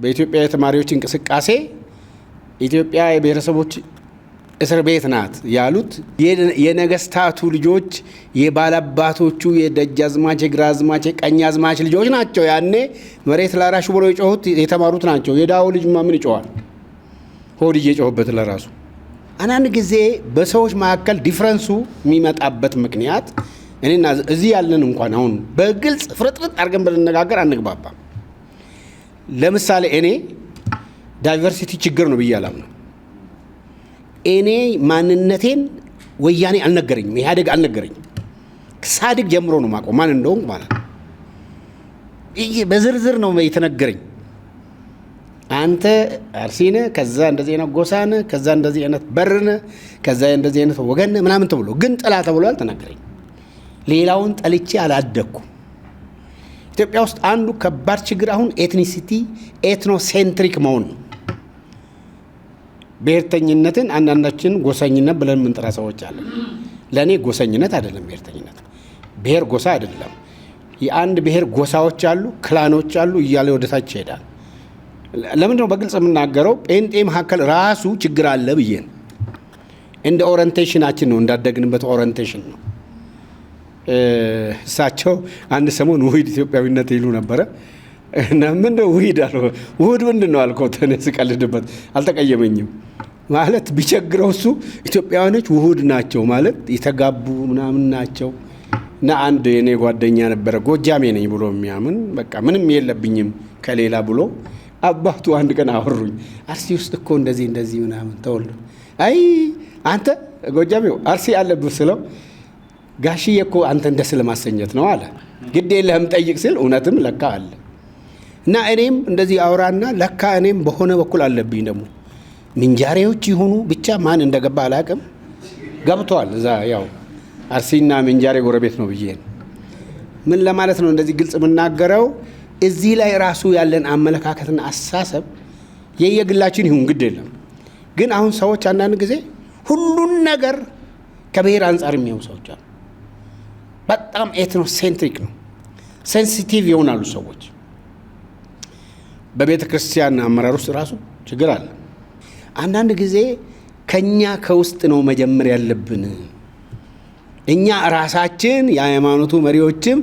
በኢትዮጵያ የተማሪዎች እንቅስቃሴ ኢትዮጵያ የብሔረሰቦች እስር ቤት ናት ያሉት የነገስታቱ ልጆች የባላባቶቹ የደጃዝማች የግራዝማች የቀኛዝማች ልጆች ናቸው። ያኔ መሬት ላራሹ ብለው የጮሁት የተማሩት ናቸው። የዳው ልጅ ምን ይጮሃል? ሆድ እየጮህበት ለራሱ። አንዳንድ ጊዜ በሰዎች መካከል ዲፍረንሱ የሚመጣበት ምክንያት እኔና እዚህ ያለን እንኳን አሁን በግልጽ ፍርጥርጥ አድርገን ብንነጋገር አንግባባም። ለምሳሌ እኔ ዳይቨርሲቲ ችግር ነው ብዬ አላምነው። እኔ ማንነቴን ወያኔ አልነገረኝም፣ ኢህአዴግ አልነገረኝም። ሳድግ ጀምሮ ነው ማቆም ማን እንደሆንኩ ማለት ነው። በዝርዝር ነው የተነገረኝ። አንተ አርሲነ፣ ከዛ እንደዚህ አይነት ጎሳነ፣ ከዛ እንደዚህ አይነት በርነ፣ ከዛ እንደዚህ አይነት ወገን ምናምን ተብሎ ግን ጥላ ተብሎ አልተነገረኝ። ሌላውን ጠልቼ አላደኩም። ኢትዮጵያ ውስጥ አንዱ ከባድ ችግር አሁን ኤትኒሲቲ ኤትኖሴንትሪክ መሆን ነው። ብሔርተኝነትን አንዳንዳችን ጎሰኝነት ብለን የምንጠራ ሰዎች አለን። ለእኔ ጎሰኝነት አይደለም ብሔርተኝነት። ብሔር ጎሳ አይደለም። የአንድ ብሔር ጎሳዎች አሉ፣ ክላኖች አሉ እያለ ወደታች ይሄዳል። ለምንድነው በግልጽ የምናገረው? ጴንጤ መካከል ራሱ ችግር አለ ብዬ ነው። እንደ ኦሪንቴሽናችን ነው፣ እንዳደግንበት ኦሪንቴሽን ነው። እሳቸው አንድ ሰሞን ውሂድ ኢትዮጵያዊነት ይሉ ነበረ እና ምንድነው ውሂድ አለው። ውሂድ ምንድነው አልኩት። እኔ ስቀልድበት አልተቀየመኝም። ማለት ቢቸግረው እሱ ኢትዮጵያውያኖች ውሁድ ናቸው ማለት የተጋቡ ምናምን ናቸው። እና አንድ የኔ ጓደኛ ነበረ ጎጃሜ ነኝ ብሎ የሚያምን በቃ ምንም የለብኝም ከሌላ ብሎ አባቱ አንድ ቀን አወሩኝ። አርሲ ውስጥ እኮ እንደዚህ እንደዚህ ምናምን ተወልዶ አይ አንተ ጎጃሜው አርሲ አለብህ ስለው ጋሽዬ እኮ አንተ እንደስ ለማሰኘት ነው አለ። ግድ የለህም ጠይቅ ሲል እውነትም ለካ አለ። እና እኔም እንደዚህ አውራና ለካ እኔም በሆነ በኩል አለብኝ ደግሞ ምንጃሬዎች ይሁኑ ብቻ ማን እንደገባ አላቅም ገብቷል። እዛ ያው አርሲና ምንጃሬ ጎረቤት ነው ብዬ ምን ለማለት ነው እንደዚህ ግልጽ የምናገረው? እዚህ ላይ ራሱ ያለን አመለካከትና አሳሰብ የየግላችን ይሁን ግድ የለም። ግን አሁን ሰዎች አንዳንድ ጊዜ ሁሉን ነገር ከብሔር አንጻር የሚያዩ ሰዎች አሉ። በጣም ኤትኖሴንትሪክ ነው፣ ሴንሲቲቭ ይሆናሉ ሰዎች። በቤተ ክርስቲያን አመራር ውስጥ ራሱ ችግር አለ። አንዳንድ ጊዜ ከኛ ከውስጥ ነው መጀመር ያለብን። እኛ ራሳችን የሃይማኖቱ መሪዎችም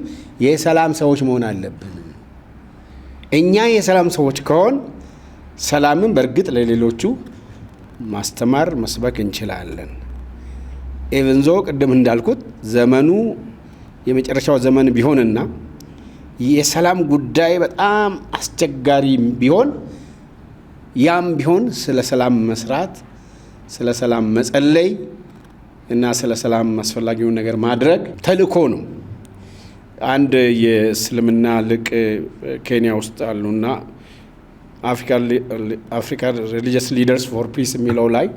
የሰላም ሰዎች መሆን አለብን። እኛ የሰላም ሰዎች ከሆን ሰላምን በእርግጥ ለሌሎቹ ማስተማር መስበክ እንችላለን። ኤቨንዞ ቅድም እንዳልኩት ዘመኑ የመጨረሻው ዘመን ቢሆንና የሰላም ጉዳይ በጣም አስቸጋሪ ቢሆን ያም ቢሆን ስለ ሰላም መስራት፣ ስለ ሰላም መጸለይ እና ስለ ሰላም አስፈላጊውን ነገር ማድረግ ተልእኮ ነው። አንድ የእስልምና ልቅ ኬንያ ውስጥ አሉና አፍሪካ ሪሊጂየስ ሊደርስ ፎር ፒስ የሚለው ላይ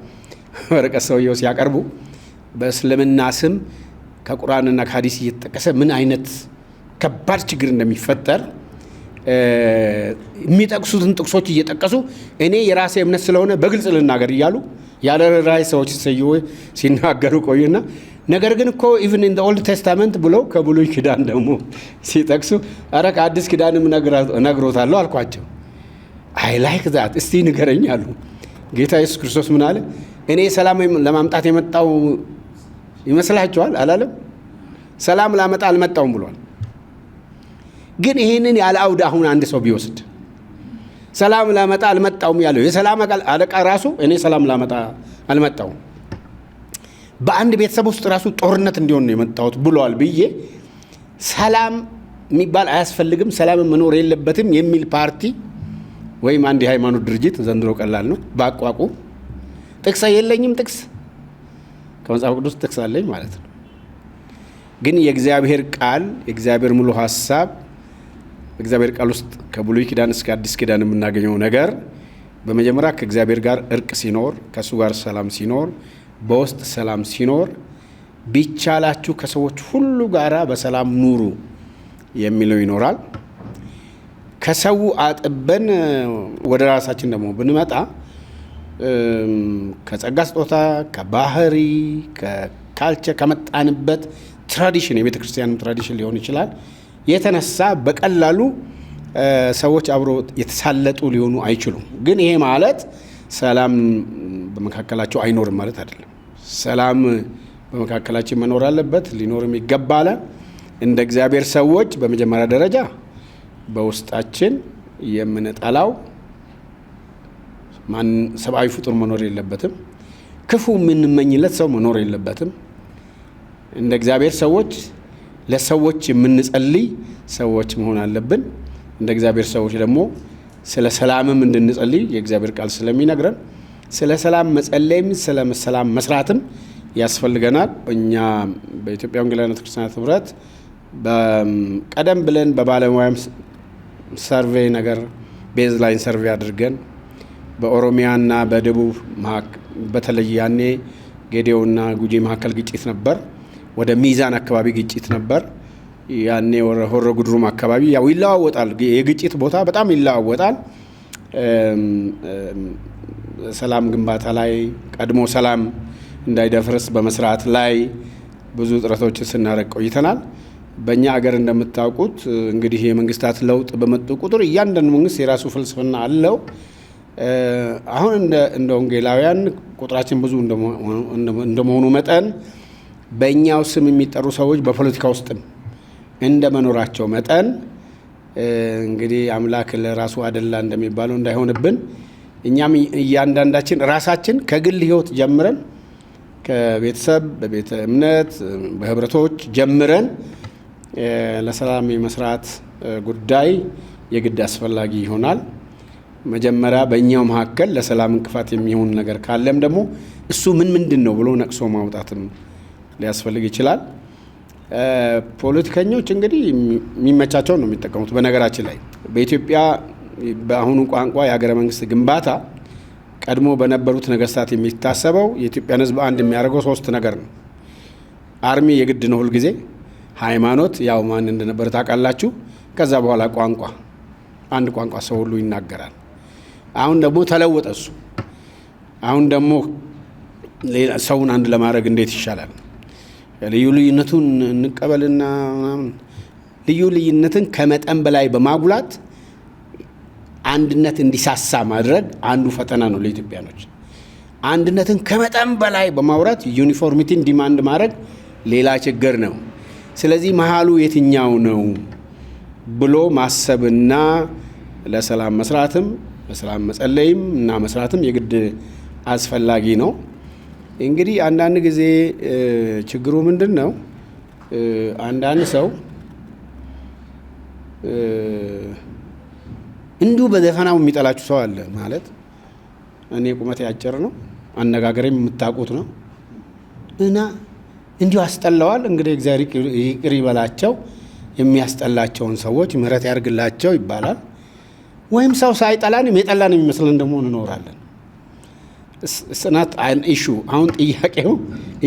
ወረቀት ሰውየው ሲያቀርቡ በእስልምና ስም ከቁርአንና ከሐዲስ እየተጠቀሰ ምን አይነት ከባድ ችግር እንደሚፈጠር የሚጠቅሱትን ጥቅሶች እየጠቀሱ እኔ የራሴ እምነት ስለሆነ በግልጽ ልናገር እያሉ ያለ ራይ ሰዎች ሲናገሩ ቆዩና ነገር ግን እኮ ኢቭን ኢን ዘ ኦልድ ቴስታመንት ብለው ከብሉይ ኪዳን ደግሞ ሲጠቅሱ አረ ከአዲስ ኪዳንም ነግሮታለሁ አልኳቸው። አይ ላይክ ዛት እስቲ ንገረኝ አሉ። ጌታ ኢየሱስ ክርስቶስ ምን አለ? እኔ ሰላም ለማምጣት የመጣው ይመስላችኋል አላለም? ሰላም ላመጣ አልመጣውም ብሏል። ግን ይሄንን ያለ አውድ አሁን አንድ ሰው ቢወስድ ሰላም ላመጣ አልመጣውም ያለው የሰላም አለቃ ራሱ እኔ ሰላም ላመጣ አልመጣውም፣ በአንድ ቤተሰብ ውስጥ ራሱ ጦርነት እንዲሆን ነው የመጣሁት ብሏል ብዬ ሰላም የሚባል አያስፈልግም፣ ሰላም መኖር የለበትም የሚል ፓርቲ ወይም አንድ የሃይማኖት ድርጅት ዘንድሮ ቀላል ነው ባቋቁ ጥቅስ የለኝም፣ ጥቅስ ከመጽሐፍ ቅዱስ ጥቅስ አለኝ ማለት ነው። ግን የእግዚአብሔር ቃል የእግዚአብሔር ሙሉ ሐሳብ በእግዚአብሔር ቃል ውስጥ ከብሉይ ኪዳን እስከ አዲስ ኪዳን የምናገኘው ነገር በመጀመሪያ ከእግዚአብሔር ጋር እርቅ ሲኖር፣ ከእሱ ጋር ሰላም ሲኖር፣ በውስጥ ሰላም ሲኖር ቢቻላችሁ ከሰዎች ሁሉ ጋር በሰላም ኑሩ የሚለው ይኖራል። ከሰው አጥበን ወደ ራሳችን ደግሞ ብንመጣ ከጸጋ ስጦታ፣ ከባህሪ፣ ከካልቸር ከመጣንበት ትራዲሽን የቤተ ክርስቲያንም ትራዲሽን ሊሆን ይችላል የተነሳ በቀላሉ ሰዎች አብሮ የተሳለጡ ሊሆኑ አይችሉም። ግን ይሄ ማለት ሰላም በመካከላቸው አይኖርም ማለት አይደለም። ሰላም በመካከላችን መኖር አለበት፣ ሊኖርም ይገባል። እንደ እግዚአብሔር ሰዎች በመጀመሪያ ደረጃ በውስጣችን የምንጠላው ሰብአዊ ፍጡር መኖር የለበትም። ክፉ የምንመኝለት ሰው መኖር የለበትም። እንደ እግዚአብሔር ሰዎች ለሰዎች የምንጸልይ ሰዎች መሆን አለብን። እንደ እግዚአብሔር ሰዎች ደግሞ ስለ ሰላምም እንድንጸልይ የእግዚአብሔር ቃል ስለሚነግረን ስለ ሰላም መጸለይም ስለ ሰላም መስራትም ያስፈልገናል። እኛ በኢትዮጵያ ወንጌላውያን ክርስቲያናት ኅብረት ቀደም ብለን በባለሙያም ሰርቬይ ነገር ቤዝ ላይን ሰርቬይ አድርገን በኦሮሚያና በደቡብ በተለይ ያኔ ጌዴዮና ጉጂ መካከል ግጭት ነበር። ወደ ሚዛን አካባቢ ግጭት ነበር። ያኔ ሆሮ ጉድሩም አካባቢ ያው ይለዋወጣል፣ የግጭት ቦታ በጣም ይለዋወጣል። ሰላም ግንባታ ላይ ቀድሞ ሰላም እንዳይደፍርስ በመስራት ላይ ብዙ ጥረቶችን ስናደርግ ቆይተናል። በእኛ ሀገር እንደምታውቁት እንግዲህ የመንግስታት ለውጥ በመጡ ቁጥር እያንዳንዱ መንግስት የራሱ ፍልስፍና አለው። አሁን እንደ ወንጌላውያን ቁጥራችን ብዙ እንደመሆኑ መጠን በእኛው ስም የሚጠሩ ሰዎች በፖለቲካ ውስጥም እንደ መኖራቸው መጠን እንግዲህ አምላክ ለራሱ አደላ እንደሚባለው እንዳይሆንብን እኛም እያንዳንዳችን ራሳችን ከግል ህይወት ጀምረን ከቤተሰብ በቤተ እምነት በህብረቶች ጀምረን ለሰላም የመስራት ጉዳይ የግድ አስፈላጊ ይሆናል። መጀመሪያ በእኛው መካከል ለሰላም እንቅፋት የሚሆን ነገር ካለም ደግሞ እሱ ምንድን ነው ብሎ ነቅሶ ማውጣትም ሊያስፈልግ ይችላል። ፖለቲከኞች እንግዲህ የሚመቻቸውን ነው የሚጠቀሙት። በነገራችን ላይ በኢትዮጵያ በአሁኑ ቋንቋ የሀገረ መንግስት ግንባታ ቀድሞ በነበሩት ነገስታት የሚታሰበው የኢትዮጵያን ህዝብ አንድ የሚያደርገው 3 ነገር ነው። አርሚ የግድ ነው ሁልጊዜ፣ ሃይማኖት ያው ማን እንደነበረ ታውቃላችሁ። ከዛ በኋላ ቋንቋ፣ አንድ ቋንቋ ሰው ሁሉ ይናገራል። አሁን ደግሞ ተለወጠ እሱ። አሁን ደግሞ ሌላ ሰውን አንድ ለማድረግ እንዴት ይሻላል? ልዩ ልዩነቱን እንቀበልና ልዩ ልዩነትን ከመጠን በላይ በማጉላት አንድነት እንዲሳሳ ማድረግ አንዱ ፈተና ነው ለኢትዮጵያኖች። አንድነትን ከመጠን በላይ በማውራት ዩኒፎርሚቲን ዲማንድ ማድረግ ሌላ ችግር ነው። ስለዚህ መሃሉ የትኛው ነው ብሎ ማሰብና ለሰላም መስራትም ለሰላም መጸለይም እና መስራትም የግድ አስፈላጊ ነው። እንግዲህ አንዳንድ ጊዜ ችግሩ ምንድን ነው? አንዳንድ ሰው እንዲሁ በዘፈናው የሚጠላችሁ ሰው አለ። ማለት እኔ ቁመቴ አጭር ነው፣ አነጋገሬም የምታውቁት ነው እና እንዲሁ አስጠላዋል። እንግዲህ እግዚአብሔር ይቅር ይበላቸው፣ የሚያስጠላቸውን ሰዎች ምህረት ያርግላቸው ይባላል። ወይም ሰው ሳይጠላንም የጠላን የሚመስለን ደግሞ እንኖራለን። ስናት አን ኢሹ። አሁን ጥያቄው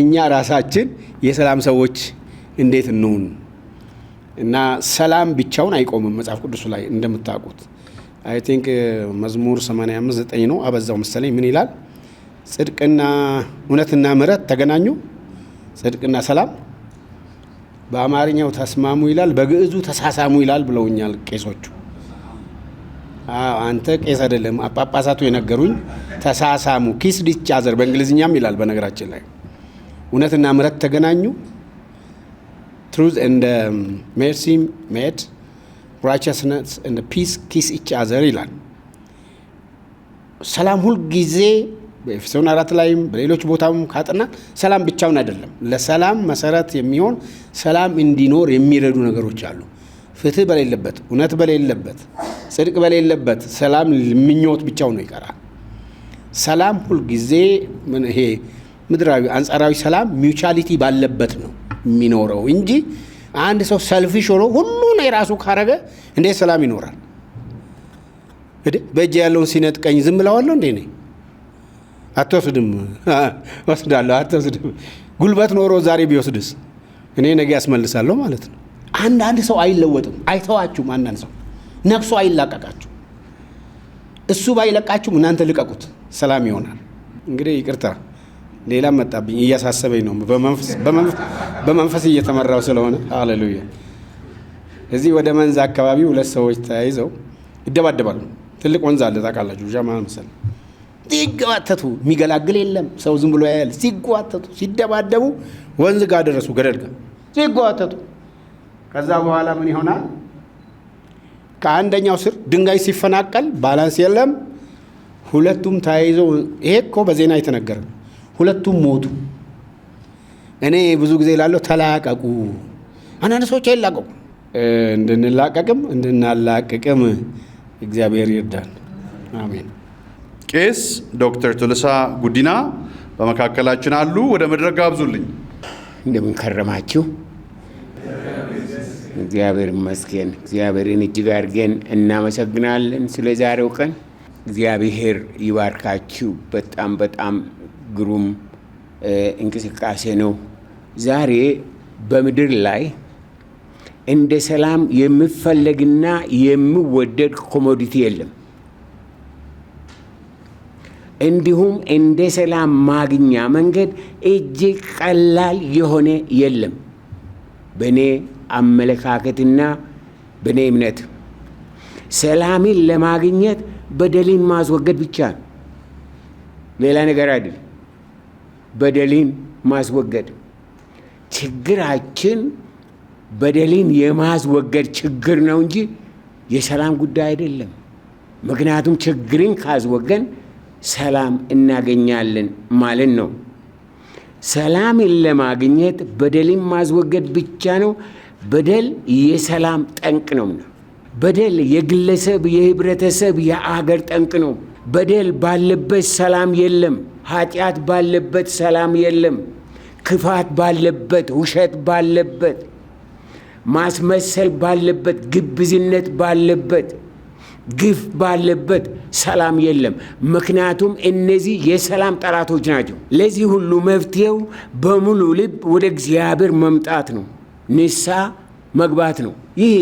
እኛ ራሳችን የሰላም ሰዎች እንዴት እንሁን? እና ሰላም ብቻውን አይቆምም መጽሐፍ ቅዱስ ላይ እንደምታውቁት። አይ ቲንክ መዝሙር 85:9 ነው አበዛው መሰለኝ። ምን ይላል? ጽድቅና እውነትና ምህረት ተገናኙ፣ ጽድቅና ሰላም በአማርኛው ተስማሙ ይላል፣ በግዕዙ ተሳሳሙ ይላል ብለውኛል ቄሶቹ። አንተ ቄስ አይደለም ጳጳሳቱ የነገሩኝ። ተሳሳሙ፣ ኪስ ዲች አዘር በእንግሊዝኛም ይላል። በነገራችን ላይ እውነትና ምህረት ተገናኙ፣ truth and mercy met, righteousness and peace kiss each other ይላል። ሰላም ሁል ጊዜ በኤፌሶን 4 ላይም በሌሎች ቦታም ካጠና ሰላም ብቻውን አይደለም። ለሰላም መሰረት የሚሆን ሰላም እንዲኖር የሚረዱ ነገሮች አሉ። ፍትህ በሌለበት፣ እውነት በሌለበት፣ ጽድቅ በሌለበት ሰላም ምኞት ብቻው ነው ይቀራል። ሰላም ሁል ጊዜ ይሄ ምድራዊ አንጻራዊ ሰላም ሚውቹዋሊቲ ባለበት ነው የሚኖረው እንጂ አንድ ሰው ሰልፊሽ ሆኖ ሁሉን የራሱ ካረገ እንዴት ሰላም ይኖራል? በእጅ ያለውን ሲነጥቀኝ ዝም ብለዋለሁ እንዴ? ነኝ አትወስድም? ወስዳለሁ። አትወስድም? ጉልበት ኖሮ ዛሬ ቢወስድስ እኔ ነገ ያስመልሳለሁ ማለት ነው። አንዳንድ ሰው አይለወጥም፣ አይተዋችሁም። አንዳንድ ሰው ነፍሱ አይላቀቃችሁ። እሱ ባይለቃችሁም እናንተ ልቀቁት፣ ሰላም ይሆናል። እንግዲህ ይቅርታ ሌላ መጣብኝ፣ እያሳሰበኝ ነው። በመንፈስ እየተመራው ስለሆነ ሃሌሉያ። እዚህ ወደ መንዝ አካባቢ 2 ሰዎች ተያይዘው ይደባደባሉ። ትልቅ ወንዝ አለ ታውቃላችሁ፣ ጃማ መሰል ሲጓተቱ የሚገላግል የለም። ሰው ዝም ብሎ ያያል። ሲጓተቱ ሲደባደቡ ወንዝ ጋር ደረሱ፣ ገደል ጋር ሲጓተቱ። ከዛ በኋላ ምን ይሆናል? ከአንደኛው ስር ድንጋይ ሲፈናቀል ባላንስ የለም። ሁለቱም ተያይዘው፣ ይሄ እኮ በዜና የተነገረ፣ ሁለቱም ሞቱ። እኔ ብዙ ጊዜ ላለው ተላቀቁ። አንዳንድ ሰዎች አይላቀቁ። እንድንላቀቅም እንድናላቅቅም እግዚአብሔር ይርዳን። አሜን። ቄስ ዶክተር ቶለሳ ጉዲና በመካከላችን አሉ። ወደ መድረክ ጋብዙልኝ። እንደምን ከረማችሁ? እግዚአብሔር ይመስገን። እግዚአብሔርን እጅግ አድርገን እናመሰግናለን ስለ ዛሬው ቀን። እግዚአብሔር ይባርካችሁ። በጣም በጣም ግሩም እንቅስቃሴ ነው። ዛሬ በምድር ላይ እንደ ሰላም የሚፈለግና የሚወደድ ኮሞዲቲ የለም። እንዲሁም እንደ ሰላም ማግኛ መንገድ እጅግ ቀላል የሆነ የለም። በእኔ አመለካከትና በእኔ እምነት ሰላምን ለማግኘት በደልን ማስወገድ ብቻ ነው፣ ሌላ ነገር አይደለም። በደልን ማስወገድ ችግራችን በደልን የማስወገድ ችግር ነው እንጂ የሰላም ጉዳይ አይደለም። ምክንያቱም ችግርን ካስወገን ሰላም እናገኛለን ማለት ነው። ሰላምን ለማግኘት በደልን ማስወገድ ብቻ ነው። በደል የሰላም ጠንቅ ነው። በደል የግለሰብ፣ የህብረተሰብ፣ የአገር ጠንቅ ነው። በደል ባለበት ሰላም የለም። ኃጢአት ባለበት ሰላም የለም። ክፋት ባለበት፣ ውሸት ባለበት፣ ማስመሰል ባለበት፣ ግብዝነት ባለበት፣ ግፍ ባለበት ሰላም የለም። ምክንያቱም እነዚህ የሰላም ጠላቶች ናቸው። ለዚህ ሁሉ መፍትሄው በሙሉ ልብ ወደ እግዚአብሔር መምጣት ነው፣ ንስሐ መግባት ነው። ይህ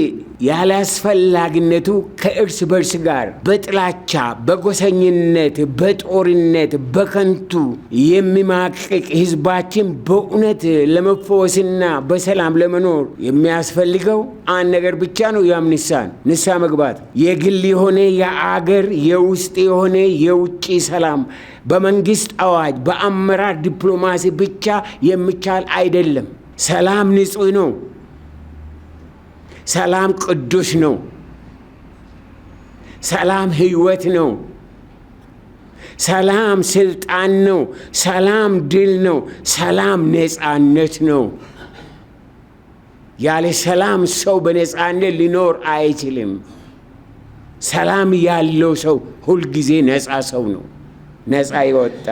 ያላስፈላጊነቱ ከእርስ በርስ ጋር በጥላቻ፣ በጎሰኝነት፣ በጦርነት፣ በከንቱ የሚማቅቅ ህዝባችን በእውነት ለመፈወስና በሰላም ለመኖር የሚያስፈልገው አንድ ነገር ብቻ ነው። ያም ንስሐ መግባት። የግል የሆነ የአገር፣ የውስጥ የሆነ የውጭ ሰላም በመንግስት አዋጅ፣ በአመራር ዲፕሎማሲ ብቻ የሚቻል አይደለም። ሰላም ንጹህ ነው። ሰላም ቅዱስ ነው። ሰላም ህይወት ነው። ሰላም ስልጣን ነው። ሰላም ድል ነው። ሰላም ነፃነት ነው። ያለ ሰላም ሰው በነፃነት ሊኖር አይችልም። ሰላም ያለው ሰው ሁልጊዜ ነፃ ሰው ነው፣ ነፃ ይወጣ።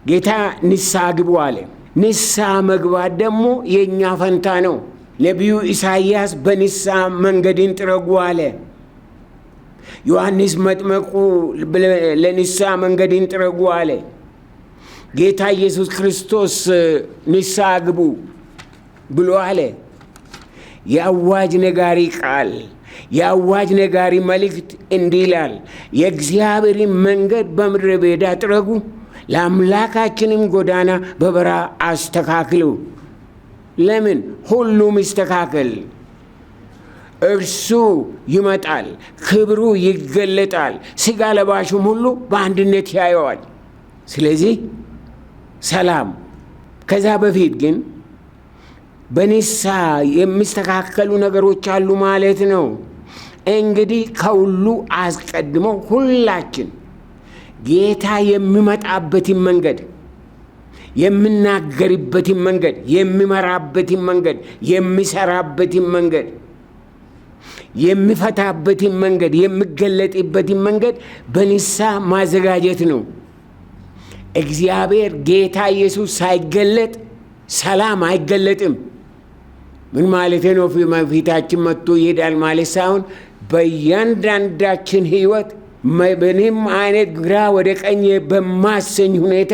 ጌታ ንስሐ ግቡ አለ። ንስሐ መግባት ደግሞ የእኛ ፈንታ ነው። ነቢዩ ኢሳይያስ በንስሐ መንገድን ጥረጉ አለ። ዮሐንስ መጥመቁ ለንስሐ መንገድን ጥረጉ አለ። ጌታ ኢየሱስ ክርስቶስ ንስሐ ግቡ ብሎ አለ። የአዋጅ ነጋሪ ቃል፣ የአዋጅ ነጋሪ መልእክት እንዲህ ይላል፣ የእግዚአብሔርን መንገድ በምድረ በዳ ጥረጉ፣ ለአምላካችንም ጎዳና በበረሃ አስተካክሉ። ለምን? ሁሉም ይስተካከል። እርሱ ይመጣል፣ ክብሩ ይገለጣል፣ ሥጋ ለባሹም ሁሉ በአንድነት ያየዋል። ስለዚህ ሰላም። ከዛ በፊት ግን በንስሐ የሚስተካከሉ ነገሮች አሉ ማለት ነው። እንግዲህ ከሁሉ አስቀድሞ ሁላችን ጌታ የሚመጣበትን መንገድ፣ የምናገርበትን መንገድ፣ የሚመራበትን መንገድ፣ የሚሰራበትን መንገድ፣ የሚፈታበትን መንገድ፣ የሚገለጥበትን መንገድ በንስሐ ማዘጋጀት ነው። እግዚአብሔር ጌታ ኢየሱስ ሳይገለጥ ሰላም አይገለጥም። ምን ማለት ነው? ፊታችን መጥቶ ይሄዳል ማለት ሳይሆን በእያንዳንዳችን ህይወት ምንም አይነት ግራ ወደ ቀኝ በማሰኝ ሁኔታ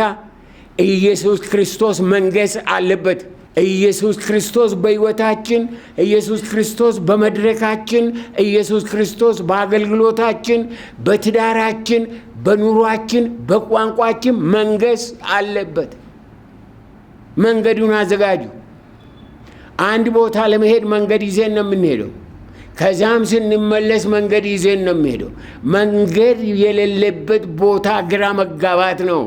ኢየሱስ ክርስቶስ መንገስ አለበት። ኢየሱስ ክርስቶስ በህይወታችን፣ ኢየሱስ ክርስቶስ በመድረካችን፣ ኢየሱስ ክርስቶስ በአገልግሎታችን፣ በትዳራችን፣ በኑሯችን፣ በቋንቋችን መንገስ አለበት። መንገዱን አዘጋጁ። አንድ ቦታ ለመሄድ መንገድ ይዘን ነው የምንሄደው። ከዛም ስንመለስ መንገድ ይዘን ነው የሚሄደው። መንገድ የሌለበት ቦታ ግራ መጋባት ነው።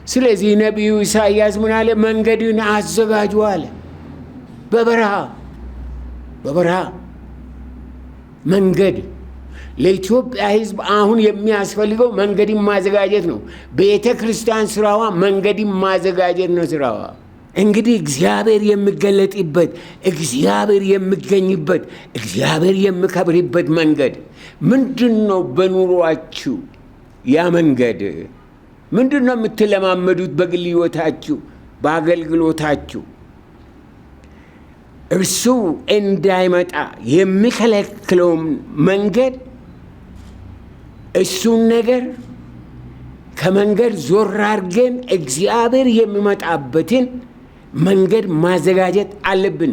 ስለዚህ ነቢዩ ኢሳይያስ ምን አለ? መንገድን አዘጋጁ አለ። በበረሃ መንገድ ለኢትዮጵያ ሕዝብ አሁን የሚያስፈልገው መንገድን ማዘጋጀት ነው። ቤተ ክርስቲያን ስራዋ መንገድን ማዘጋጀት ነው ስራዋ። እንግዲህ እግዚአብሔር የሚገለጥበት፣ እግዚአብሔር የሚገኝበት፣ እግዚአብሔር የሚከብርበት መንገድ ምንድን ነው? በኑሯችሁ ያ መንገድ ምንድን ነው የምትለማመዱት? በግል ሕይወታችሁ፣ በአገልግሎታችሁ እርሱ እንዳይመጣ የሚከለክለው መንገድ እሱን ነገር ከመንገድ ዞር አድርገን እግዚአብሔር የሚመጣበትን መንገድ ማዘጋጀት አለብን።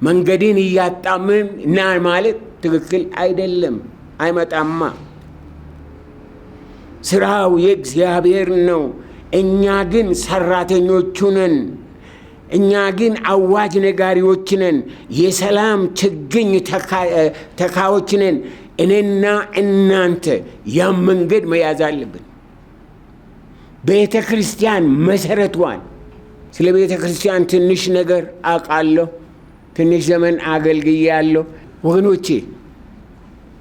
መንገድን እያጣምን ና ማለት ትክክል አይደለም፣ አይመጣማ። ስራው የእግዚአብሔር ነው። እኛ ግን ሰራተኞቹ ነን። እኛ ግን አዋጅ ነጋሪዎች ነን። የሰላም ችግኝ ተካዮች ነን። እኔና እናንተ ያም መንገድ መያዝ አለብን። ቤተ ክርስቲያን መሰረቷን፣ ስለ ቤተ ክርስቲያን ትንሽ ነገር አውቃለሁ፣ ትንሽ ዘመን አገልግያለሁ። ወገኖቼ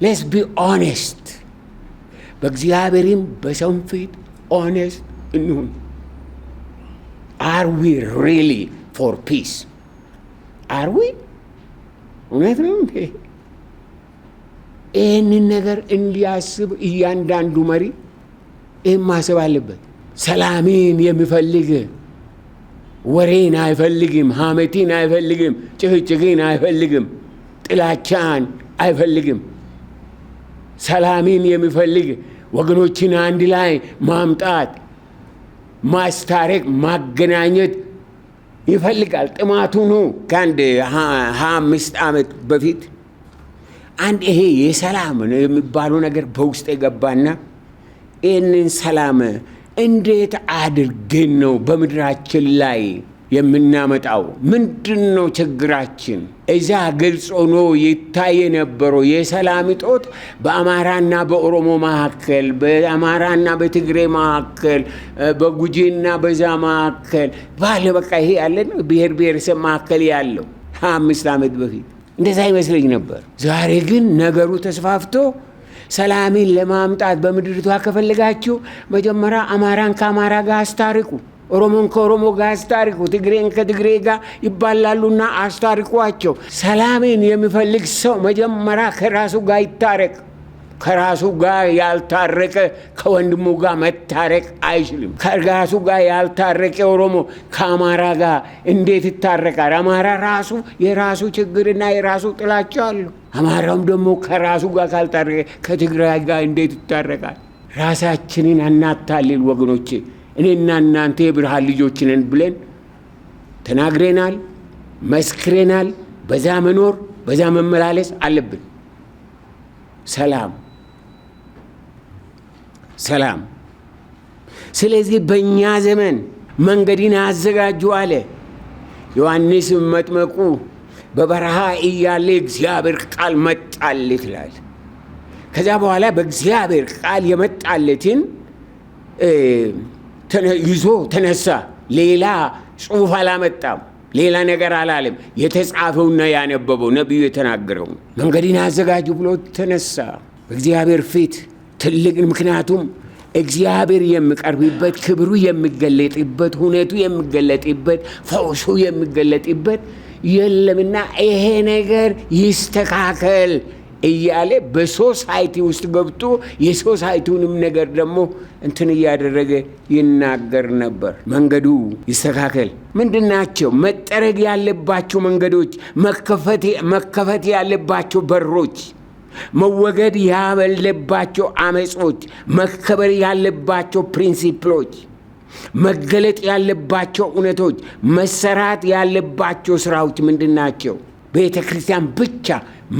ሌትስ ቢ ኦኔስት፣ በእግዚአብሔርም በሰው ፊት ኦኔስት እንሁን። አር ዊ ሪሊ ፎር ፒስ? አር ዊ? እውነት ነው እንዴ? ይህንን ነገር እንዲያስብ እያንዳንዱ መሪ ይህን ማሰብ አለበት። ሰላሜን የሚፈልግ ወሬን አይፈልግም፣ ሐሜትን አይፈልግም፣ ጭቅጭቅን አይፈልግም፣ ጥላቻን አይፈልግም። ሰላሜን የሚፈልግ ወገኖችን አንድ ላይ ማምጣት፣ ማስታረቅ፣ ማገናኘት ይፈልጋል። ጥማቱ ነው። ከአንድ 25 ዓመት በፊት አንድ ይሄ የሰላም ነው የሚባለው ነገር በውስጥ የገባና ይህንን ሰላም እንዴት አድርገን ነው በምድራችን ላይ የምናመጣው? ምንድን ነው ችግራችን? እዛ ግልጽ ሆኖ ይታይ የነበረው የሰላም እጦት በአማራና በኦሮሞ መካከል፣ በአማራና በትግሬ መካከል፣ በጉጂና በዛ መካከል ባለ በቃ ይሄ ያለ ብሔር ብሔረሰብ መካከል ያለው 25 ዓመት በፊት እንደዛ ይመስለኝ ነበር። ዛሬ ግን ነገሩ ተስፋፍቶ ሰላምን ለማምጣት በምድሪቷ ከፈለጋችሁ መጀመሪያ አማራን ከአማራ ጋር አስታርቁ፣ ኦሮሞን ከኦሮሞ ጋር አስታርቁ፣ ትግሬን ከትግሬ ጋር ይባላሉና አስታርቋቸው። ሰላምን የሚፈልግ ሰው መጀመሪያ ከራሱ ጋር ይታረቅ። ከራሱ ጋር ያልታረቀ ከወንድሙ ጋር መታረቅ አይችልም። ከራሱ ጋር ያልታረቀ ኦሮሞ ከአማራ ጋር እንዴት ይታረቃል? አማራ ራሱ የራሱ ችግርና የራሱ ጥላቻ አለው። አማራውም ደግሞ ከራሱ ጋር ካልታረቀ ከትግራይ ጋር እንዴት ይታረቃል? ራሳችንን አናታልል ወገኖቼ። እኔና እናንተ የብርሃን ልጆች ነን ብለን ተናግረናል፣ መስክረናል። በዛ መኖር በዛ መመላለስ አለብን። ሰላም። ስለዚህ በእኛ ዘመን መንገድን አዘጋጁ አለ። ዮሐንስ መጥመቁ በበረሃ እያለ እግዚአብሔር ቃል መጣለት ይላል። ከዛ በኋላ በእግዚአብሔር ቃል የመጣለትን ይዞ ተነሳ። ሌላ ጽሑፍ አላመጣም፣ ሌላ ነገር አላለም። የተጻፈውና ያነበበው ነቢዩ የተናገረው መንገድን አዘጋጁ ብሎ ተነሳ በእግዚአብሔር ፊት ትልቅ። ምክንያቱም እግዚአብሔር የሚቀርብበት፣ ክብሩ የሚገለጥበት፣ ሁኔቱ የሚገለጥበት፣ ፈውሱ የሚገለጥበት የለምና ይሄ ነገር ይስተካከል እያለ በሶሳይቲ ውስጥ ገብቶ የሶሳይቲውንም ነገር ደግሞ እንትን እያደረገ ይናገር ነበር። መንገዱ ይስተካከል። ምንድን ናቸው መጠረግ ያለባቸው መንገዶች? መከፈት ያለባቸው በሮች፣ መወገድ ያለባቸው አመጾች፣ መከበር ያለባቸው ፕሪንሲፕሎች፣ መገለጥ ያለባቸው እውነቶች፣ መሰራት ያለባቸው ስራዎች ምንድን ናቸው? ቤተ ክርስቲያን ብቻ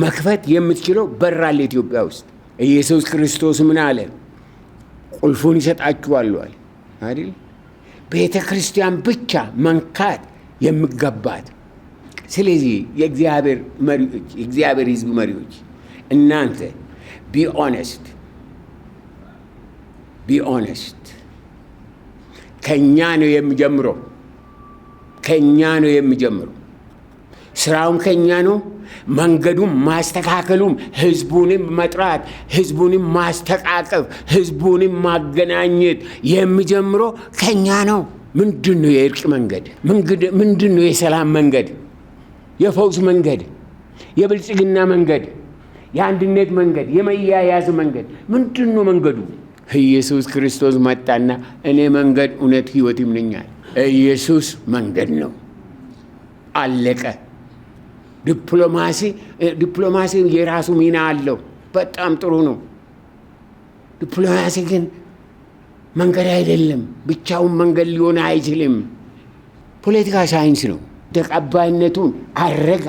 መክፈት የምትችለው በር አለ ኢትዮጵያ ውስጥ። ኢየሱስ ክርስቶስ ምን አለ? ቁልፉን ይሰጣችኋል አይደል? ቤተ ክርስቲያን ብቻ መንካት የሚገባት ስለዚህ የእግዚአብሔር ሕዝብ መሪዎች እናንተ ቢ ኦነስት ከእኛ ነው የሚጀምረው። ስራውን ከእኛ ነው። መንገዱም ማስተካከሉም፣ ህዝቡንም መጥራት፣ ህዝቡንም ማስተቃቀፍ፣ ህዝቡንም ማገናኘት የሚጀምረው ከእኛ ነው። ምንድን ነው የእርቅ መንገድ? ምንድን ነው የሰላም መንገድ? የፈውስ መንገድ፣ የብልጽግና መንገድ፣ የአንድነት መንገድ፣ የመያያዝ መንገድ ምንድን ነው መንገዱ? ኢየሱስ ክርስቶስ መጣና እኔ መንገድ እውነት ሕይወትም ነኝ አለ። ኢየሱስ መንገድ ነው። አለቀ። ዲፕሎማሲ የራሱ ሚና አለው። በጣም ጥሩ ነው። ዲፕሎማሲ ግን መንገድ አይደለም። ብቻውን መንገድ ሊሆን አይችልም። ፖለቲካ ሳይንስ ነው። ተቀባይነቱን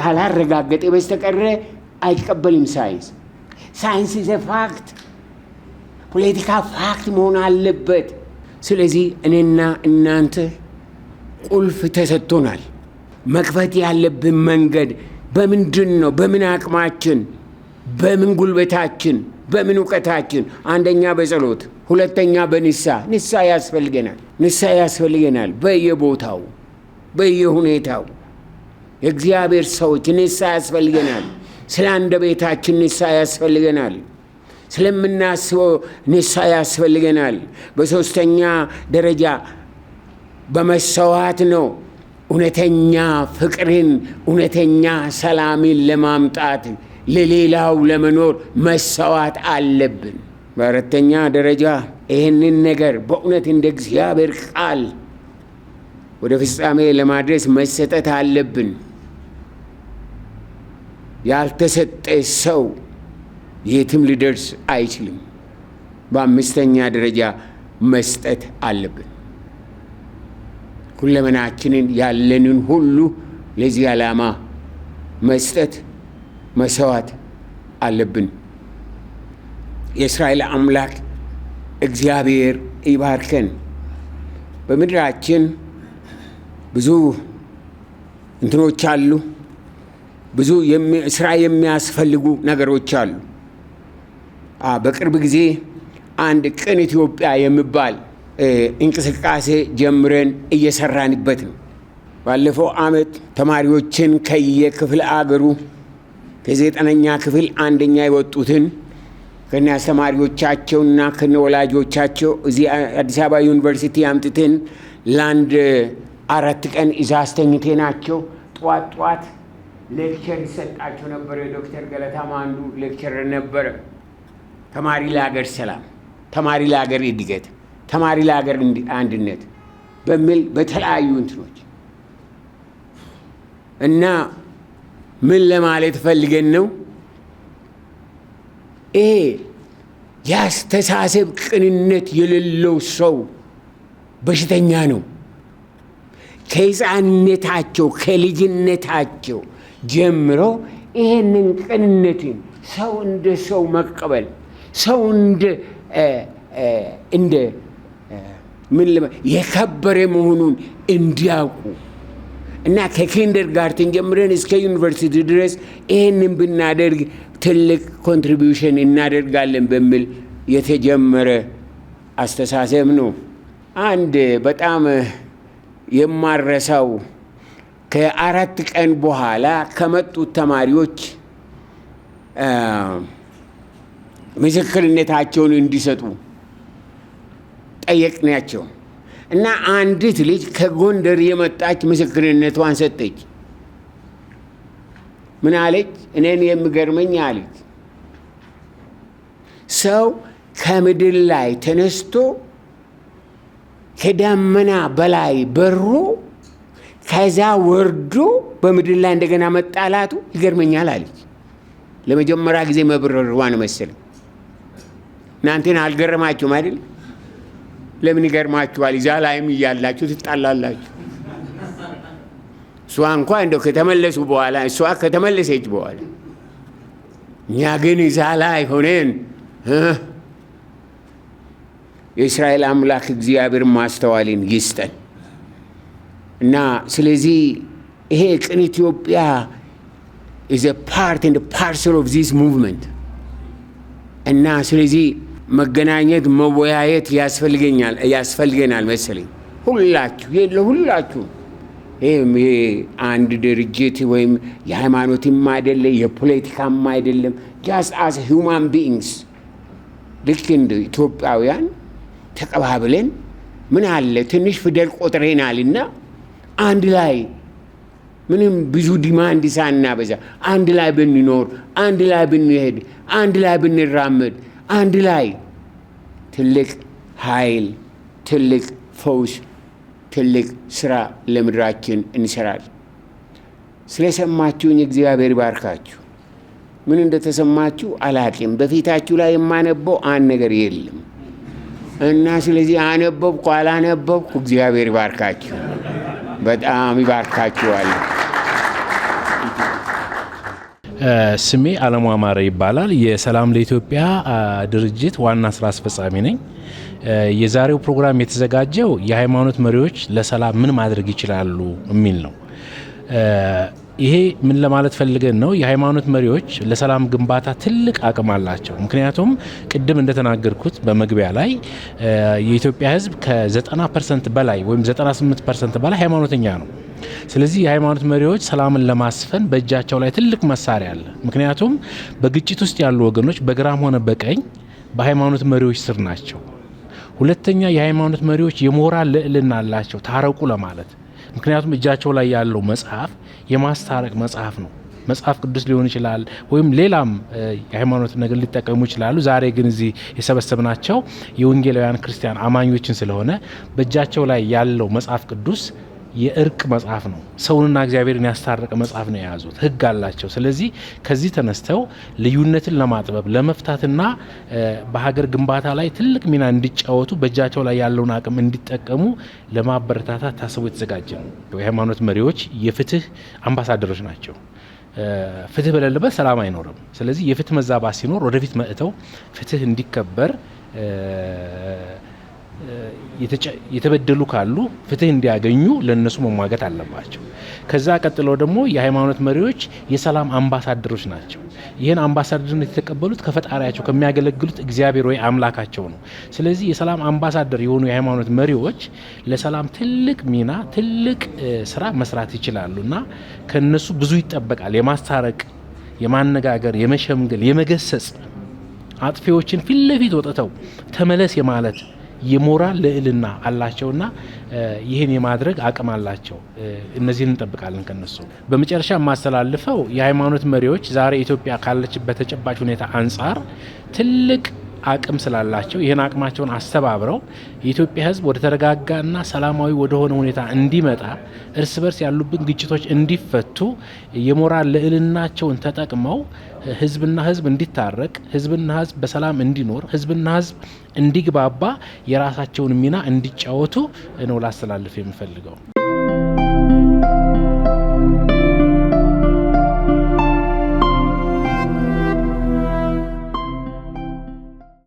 አላረጋገጠ በስተቀረ አይቀበልም። ሳይንስ ኢዝ ፋክት። ፖለቲካ ፋክት መሆን አለበት። ስለዚህ እኔና እናንተ ቁልፍ ተሰጥቶናል። መክፈት ያለብን መንገድ በምንድን ነው? በምን አቅማችን፣ በምን ጉልበታችን፣ በምን እውቀታችን? አንደኛ በጸሎት፣ ሁለተኛ ንስሐ ያስፈልገናል። በየቦታው በየሁኔታው የእግዚአብሔር ሰዎች ንስሐ ያስፈልገናል። ስለ አንደበታችን ንስሐ ያስፈልገናል። ስለምናስበው ንስሐ ያስፈልገናል። በሶስተኛ ደረጃ በመሰዋት ነው። እውነተኛ ፍቅርን፣ እውነተኛ ሰላምን ለማምጣት ለሌላው ለመኖር መሰዋት አለብን። በአራተኛ ደረጃ ይህንን ነገር በእውነት እንደ እግዚአብሔር ቃል ወደ ፍጻሜ ለማድረስ መሰጠት አለብን። ያልተሰጠ ሰው የትም ሊደርስ አይችልም። በአምስተኛ ደረጃ መስጠት አለብን። ሁለመናችንን ያለንን ሁሉ ለዚህ ዓላማ መስጠት መሰዋት አለብን። የእስራኤል አምላክ እግዚአብሔር ይባርከን። በምድራችን ብዙ እንትኖች አሉ። ብዙ ስራ የሚያስፈልጉ ነገሮች አሉ። በቅርብ ጊዜ አንድ ቅን ኢትዮጵያ የሚባል እንቅስቃሴ ጀምረን እየሰራንበት ነው። ባለፈው ዓመት ተማሪዎችን ከየክፍለ አገሩ ከ9ኛ ክፍል አንደኛ የወጡትን ከነ አስተማሪዎቻቸውና ከነ ወላጆቻቸው እዚህ አዲስ አበባ ዩኒቨርሲቲ አምጥተን ለአንድ 4 ቀን እዛ አስተኝተናቸው ጠዋት ሌክቸር ይሰጣቸው ነበር። ዶክተር ገለታም አንዱ ሌክቸረር ነበረ። ተማሪ ለሀገር ሰላም፣ ተማሪ ለሀገር እድገት፣ ተማሪ ለሀገር አንድነት በሚል በተለያዩ እንትኖች እና ምን ለማለት ፈልገን ነው? ይሄ የአስተሳሰብ ቅንነት የሌለው ሰው በሽተኛ ነው። ከሕፃንነታቸው ከልጅነታቸው ጀምሮ ይሄንን ቅንነትን ሰው እንደ ሰው መቀበል፣ ሰው እንደ የከበረ መሆኑን እንዲያውቁ እና ከኪንደርጋርተን ጀምረን እስከ ዩኒቨርሲቲ ድረስ ይህንን ብናደርግ ትልቅ ኮንትሪቢዩሽን እናደርጋለን በሚል የተጀመረ አስተሳሰብ ነው። አንድ በጣም የማረሳው ከ4 ቀን በኋላ ከመጡት ተማሪዎች ምስክርነታቸውን እንዲሰጡ ጠየቅናቸው እና አንዲት ልጅ ከጎንደር የመጣች ምስክርነቷን ሰጠች። ምን አለች? እኔን የሚገርመኝ አለች፣ ሰው ከምድር ላይ ተነስቶ ከደመና በላይ በሮ ከዛ ወርዶ በምድር ላይ እንደገና መጣላቱ ይገርመኛል አለች። ለመጀመሪያ ጊዜ መብረሯን መሰለኝ። እናንተን አልገረማችሁም አይደል? ለምን ይገርማችኋል? እዛ ላይም እያላችሁ ትጣላላችሁ። እሷ እንኳ እንደው ከተመለሱ በኋላ እሷ ከተመለሰች በኋላ እኛ ግን እዛ ላይ ሆነን የእስራኤል አምላክ እግዚአብሔር ማስተዋልን ይስጠን እና ስለዚህ ይሄ ቅን ኢትዮጵያ is a part and a parcel of this movement እና ስለዚህ መገናኘት መወያየት ያስፈልገናል መሰለኝ ሁላችሁ ይሄ አንድ ድርጅት ወይም የሃይማኖትም አይደለ የፖለቲካም አይደለም just as human beings ልክ እንደ ኢትዮጵያውያን ተቀባብለን ምን አለ ትንሽ ፊደል ቆጥረናልና አንድ ላይ ምንም ብዙ ዲማንድ ሳናበዛ አንድ ላይ ብንኖር አንድ ላይ ብንሄድ አንድ ላይ ብንራመድ አንድ ላይ ትልቅ ኃይል ትልቅ ፈውስ ትልቅ ስራ ለምድራችን እንሰራለን። ስለሰማችሁኝ እግዚአብሔር ይባርካችሁ። ምን እንደተሰማችሁ አላውቅም። በፊታችሁ ላይ የማነበው አንድ ነገር የለም እና ስለዚህ አነበብኩ አላነበብኩ እግዚአብሔር ይባርካችሁ፣ በጣም ይባርካችኋል። ስሜ አለሙ አማረ ይባላል። የሰላም ለኢትዮጵያ ድርጅት ዋና ስራ አስፈጻሚ ነኝ። የዛሬው ፕሮግራም የተዘጋጀው የሃይማኖት መሪዎች ለሰላም ምን ማድረግ ይችላሉ የሚል ነው። ይሄ ምን ለማለት ፈልገን ነው? የሃይማኖት መሪዎች ለሰላም ግንባታ ትልቅ አቅም አላቸው። ምክንያቱም ቅድም እንደተናገርኩት በመግቢያ ላይ የኢትዮጵያ ሕዝብ ከ90% በላይ ወይም 98% በላይ ሃይማኖተኛ ነው። ስለዚህ የሃይማኖት መሪዎች ሰላምን ለማስፈን በእጃቸው ላይ ትልቅ መሳሪያ አለ። ምክንያቱም በግጭት ውስጥ ያሉ ወገኖች በግራም ሆነ በቀኝ በሃይማኖት መሪዎች ስር ናቸው። ሁለተኛ የሃይማኖት መሪዎች የሞራል ልዕልና አላቸው ታረቁ ለማለት። ምክንያቱም እጃቸው ላይ ያለው መጽሐፍ የማስታረቅ መጽሐፍ ነው። መጽሐፍ ቅዱስ ሊሆን ይችላል ወይም ሌላም የሃይማኖት ነገር ሊጠቀሙ ይችላሉ። ዛሬ ግን እዚህ የሰበሰብናቸው የወንጌላውያን ክርስቲያን አማኞችን ስለሆነ በእጃቸው ላይ ያለው መጽሐፍ ቅዱስ የእርቅ መጽሐፍ ነው። ሰውንና እግዚአብሔርን ያስታረቀ መጽሐፍ ነው የያዙት። ሕግ አላቸው። ስለዚህ ከዚህ ተነስተው ልዩነትን ለማጥበብ ለመፍታትና በሀገር ግንባታ ላይ ትልቅ ሚና እንዲጫወቱ በእጃቸው ላይ ያለውን አቅም እንዲጠቀሙ ለማበረታታት ታስቦ የተዘጋጀ ነው። የሃይማኖት መሪዎች የፍትህ አምባሳደሮች ናቸው። ፍትህ በሌለበት ሰላም አይኖርም። ስለዚህ የፍትህ መዛባት ሲኖር ወደፊት መጥተው ፍትህ እንዲከበር የተበደሉ ካሉ ፍትህ እንዲያገኙ ለነሱ መሟገት አለባቸው። ከዛ ቀጥሎ ደግሞ የሃይማኖት መሪዎች የሰላም አምባሳደሮች ናቸው። ይህን አምባሳደርነት የተቀበሉት ከፈጣሪያቸው ከሚያገለግሉት እግዚአብሔር ወይ አምላካቸው ነው። ስለዚህ የሰላም አምባሳደር የሆኑ የሃይማኖት መሪዎች ለሰላም ትልቅ ሚና ትልቅ ስራ መስራት ይችላሉ እና ከነሱ ብዙ ይጠበቃል። የማስታረቅ፣ የማነጋገር፣ የመሸምገል፣ የመገሰጽ አጥፊዎችን ፊት ለፊት ወጥተው ተመለስ የማለት የሞራል ልዕልና አላቸውና ይህን የማድረግ አቅም አላቸው። እነዚህን እንጠብቃለን ከነሱ። በመጨረሻ የማስተላልፈው የሃይማኖት መሪዎች ዛሬ ኢትዮጵያ ካለችበት ተጨባጭ ሁኔታ አንጻር ትልቅ አቅም ስላላቸው ይህን አቅማቸውን አስተባብረው የኢትዮጵያ ሕዝብ ወደ ተረጋጋና ሰላማዊ ወደሆነ ሁኔታ እንዲመጣ እርስ በርስ ያሉብን ግጭቶች እንዲፈቱ የሞራል ልዕልናቸውን ተጠቅመው ሕዝብና ሕዝብ እንዲታረቅ፣ ሕዝብና ሕዝብ በሰላም እንዲኖር፣ ሕዝብና ሕዝብ እንዲግባባ የራሳቸውን ሚና እንዲጫወቱ ነው ላስተላልፍ የምፈልገው።